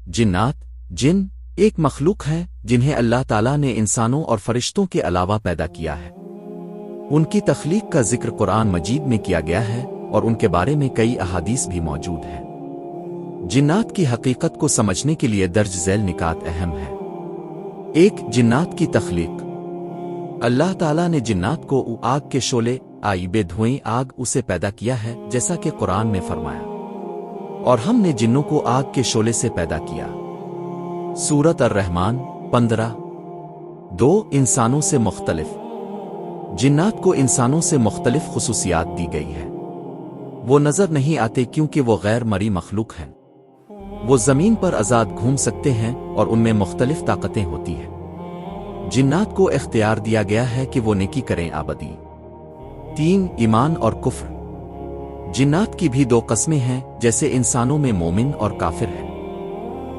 जिन्नात जिन एक मखलूक है जिन्हें अल्लाह ताला ने इंसानों और फरिश्तों के अलावा पैदा किया है। उनकी तख्लीक का जिक्र कुरान मजीद में किया गया है और उनके बारे में कई अहादीस भी मौजूद है। जिन्नात की हकीकत को समझने के लिए दर्ज झैल निकात अहम है। एक, जिन्नात की तख्लीक। अल्लाह ताला ने जिन्नात को आग के शोले आइबे धुएं आग उसे पैदा किया है, जैसा कि कुरान में फरमाया, और हमने जिन्नों को आग के शोले से पैदा किया। सूरत अर्रहमान 15। 2, इंसानों से मुख्तलिफ। जिन्नात को इंसानों से मुख्तलिफ खुसूसियात दी गई है। वो नजर नहीं आते क्योंकि वो गैर मरी मखलूक हैं। वो जमीन पर आजाद घूम सकते हैं और उनमें मुख्तलिफ ताकतें होती हैं। जिन्नात को इख्तियार दिया गया है कि वो नेकी करें आबदी। 3, ईमान और कुफ्र। जिन्नात की भी दो कस्में हैं, जैसे इंसानों में मोमिन और काफिर हैं।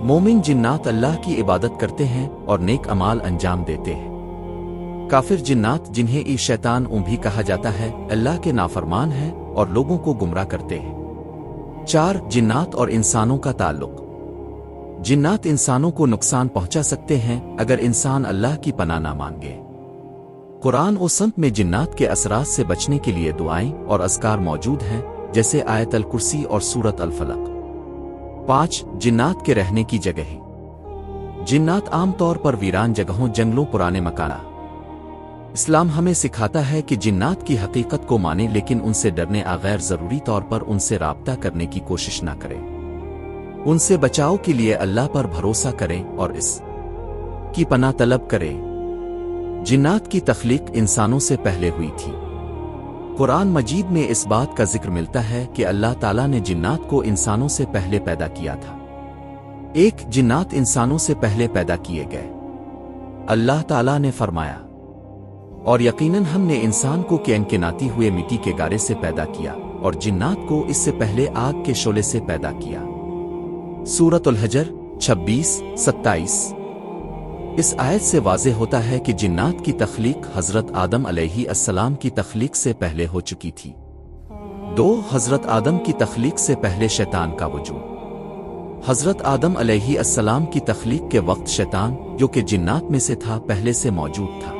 मोमिन जिन्नात अल्लाह की इबादत करते हैं और नेक अमाल अंजाम देते हैं। काफिर जिन्नात, जिन्हें शैतान भी कहा जाता है, अल्लाह के नाफरमान हैं और लोगों को गुमराह करते हैं। 4, जिन्नात और इंसानों का ताल्लुक। जिन्नात इंसानों को नुकसान पहुंचा सकते हैं अगर इंसान अल्लाह की पनाह ना मांगे। कुरान और सुन्नत में जिन्नात के असरात से बचने के लिए दुआएं और अज़कार मौजूद हैं, जैसे आयत अल कुर्सी और सूरत अल फलक। 5, जिन्नात के रहने की जगहें। जिन्नात आम तौर पर वीरान जगहों, जंगलों, पुराने मकाना। इस्लाम हमें सिखाता है कि जिन्नात की हकीकत को माने, लेकिन उनसे डरने गैर जरूरी तौर पर उनसे राब्ता करने की कोशिश ना करें। उनसे बचाव के लिए अल्लाह पर भरोसा करें और इस की पनाह तलब करें। जिन्नात की तख्लीक इंसानों से पहले हुई थी। कुरान मजीद में इस बात का जिक्र मिलता है कि अल्लाह ताला ने जिन्नात को इंसानों से पहले पैदा किया था। 1, जिन्नात इंसानों से पहले पैदा किए गए। अल्लाह ताला ने फरमाया, और यकीनन हमने इंसान को कैनकेनाती हुए मिट्टी के गारे से पैदा किया और जिन्नात को इससे पहले आग के शोले से पैदा किया। सूरत अल हजर 26-27। इस आयत से वाज़ेह होता है कि जिन्नात की तख्लीक हज़रत आदम अलैहिस्सलाम की तख्लीक से पहले हो चुकी थी। 2, हज़रत आदम की तख्लीक से पहले शैतान का वजूद। हज़रत आदम अलैहिस्सलाम की तख्लीक के वक्त शैतान, जो कि जिन्नात में से था, पहले से मौजूद था।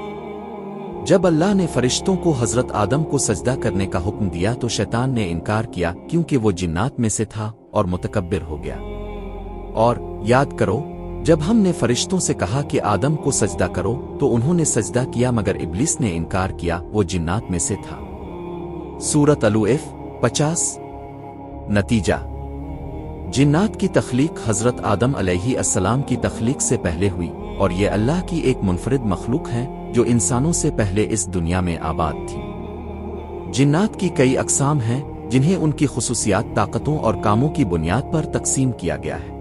जब अल्लाह ने फरिश्तों को हज़रत आदम को सजदा करने का हुक्म दिया तो शैतान ने इनकार किया, क्योंकि वो जिन्नात में से था और मुतकब्बिर हो गया। और याद करो, जब हमने फरिश्तों से कहा कि आदम को सजदा करो तो उन्होंने सजदा किया, मगर इब्लीस ने इनकार किया, वो जिन्नात में से था। सूरत अल-उफ़ 50। नतीजा, जिन्नात की तख्लीक हज़रत आदम अलैहिस्सलाम की तख्लीक से पहले हुई और ये अल्लाह की एक मुनफरिद मखलूक है जो इंसानों से पहले इस दुनिया में आबाद थी। जिन्नात की कई अक़साम हैं जिन्हें उनकी खुसूसियात, ताकतों और कामों की बुनियाद पर तकसीम किया गया है।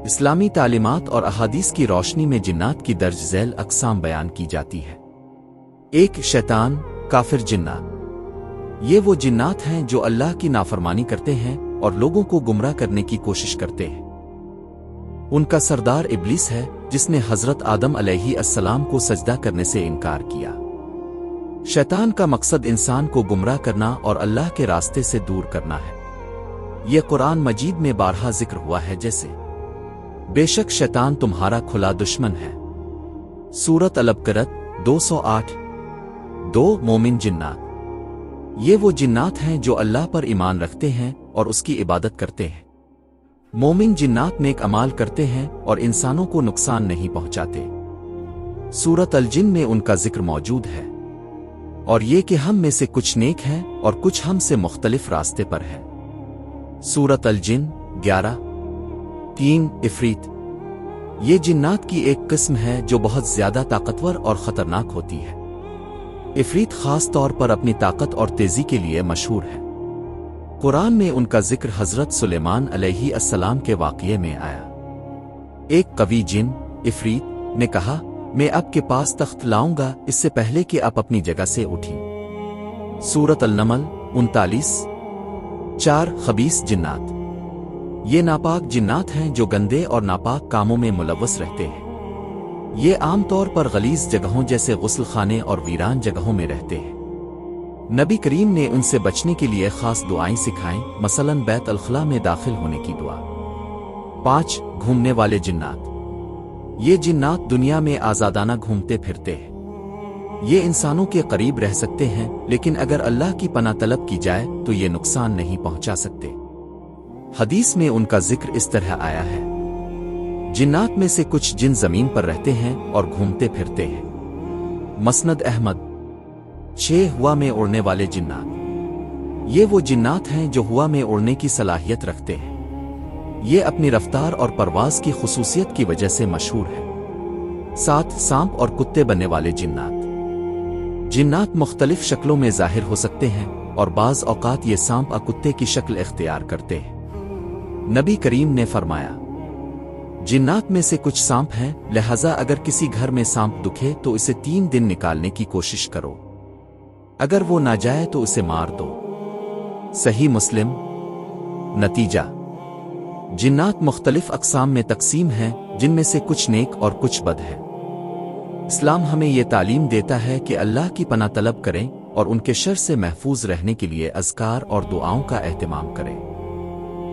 इस्लामी तालीमात और अहादीस की रोशनी में जिन्नात की दर्ज झैल अक़साम बयान की जाती है। 1, शैतान, काफिर जिन्नात। ये वो जिन्नात हैं जो अल्लाह की नाफरमानी करते हैं और लोगों को गुमराह करने की कोशिश करते हैं। उनका सरदार इब्लीस है, जिसने हज़रत आदम अलैहिस्सलाम को सजदा करने से इनकार किया। शैतान का मकसद इंसान को गुमराह करना और अल्लाह के रास्ते से दूर करना है। यह कुरान मजीद में बारहा जिक्र हुआ है, जैसे बेशक शैतान तुम्हारा खुला दुश्मन है। सूरत अल-बकरत 208। 2, मोमिन जिन्नात। ये वो जिन्नात हैं जो अल्लाह पर ईमान रखते हैं और उसकी इबादत करते हैं। मोमिन जिन्नात नेक अमाल करते हैं और इंसानों को नुकसान नहीं पहुंचाते। सूरत अल-जिन में उनका जिक्र मौजूद है, और ये कि हम में से कुछ नेक हैं और कुछ हमसे मुख्तलिफ रास्ते पर हैं। सूरत अल-जिन 11। 3, इफरीत। ये जिन्नात की एक किस्म है जो बहुत ज्यादा ताकतवर और खतरनाक होती है। इफरीत खास तौर पर अपनी ताकत और तेजी के लिए मशहूर है। कुरान में उनका जिक्र हज़रत सुलेमान अलैहिस्सलाम के वाक़ये में आया। एक कवी जिन, इफरीत, ने कहा, मैं आपके पास तख्त लाऊंगा इससे पहले कि आप अपनी जगह से उठी। सूरत अल-नमल 39। 4, खबीस जिन्नात। ये नापाक जिन्नात हैं जो गंदे और नापाक कामों में मुलव्वस रहते हैं। ये आम तौर पर गलीज जगहों जैसे गुस्ल खाने और वीरान जगहों में रहते हैं। नबी करीम ने उनसे बचने के लिए खास दुआएं सिखाएं, मसलन बैत अल-खला में दाखिल होने की दुआ। 5 घूमने वाले जिन्नात। ये जिन्नात दुनिया में आज़ादाना घूमते फिरते हैं। ये इंसानों के करीब रह सकते हैं, लेकिन अगर अल्लाह की पनाह तलब की जाए तो ये नुकसान नहीं पहुंचा सकते। हदीस में उनका जिक्र इस तरह आया है, जिन्नात में से कुछ जिन जमीन पर रहते हैं और घूमते फिरते हैं। मसनद अहमद। 6 हवा में उड़ने वाले जिन्नात। ये वो जिन्नात हैं जो हवा में उड़ने की सलाहियत रखते हैं। ये अपनी रफ्तार और परवाज की खुसूसियत की वजह से मशहूर है। 7 सांप और कुत्ते बनने वाले जिन्नात। जिन्नात मुख्तलिफ शक्लों में जाहिर हो सकते हैं और बाज़ औक़ात ये सांप कुत्ते की शक्ल इख्तियार करते हैं। नबी करीम ने फरमाया, जिन्नात में से कुछ सांप हैं, लिहाजा अगर किसी घर में सांप दुखे तो इसे 3 दिन निकालने की कोशिश करो। अगर वो ना जाए तो उसे मार दो। सही मुस्लिम। नतीजा, जिन्नात मुख्तलिफ अक़साम में तकसीम हैं, जिनमें से कुछ नेक और कुछ बद है। इस्लाम हमें ये तालीम देता है कि अल्लाह की पनाह तलब करें और उनके शर से महफूज रहने के लिए अज़कार और दुआओं का एहतिमाम करें।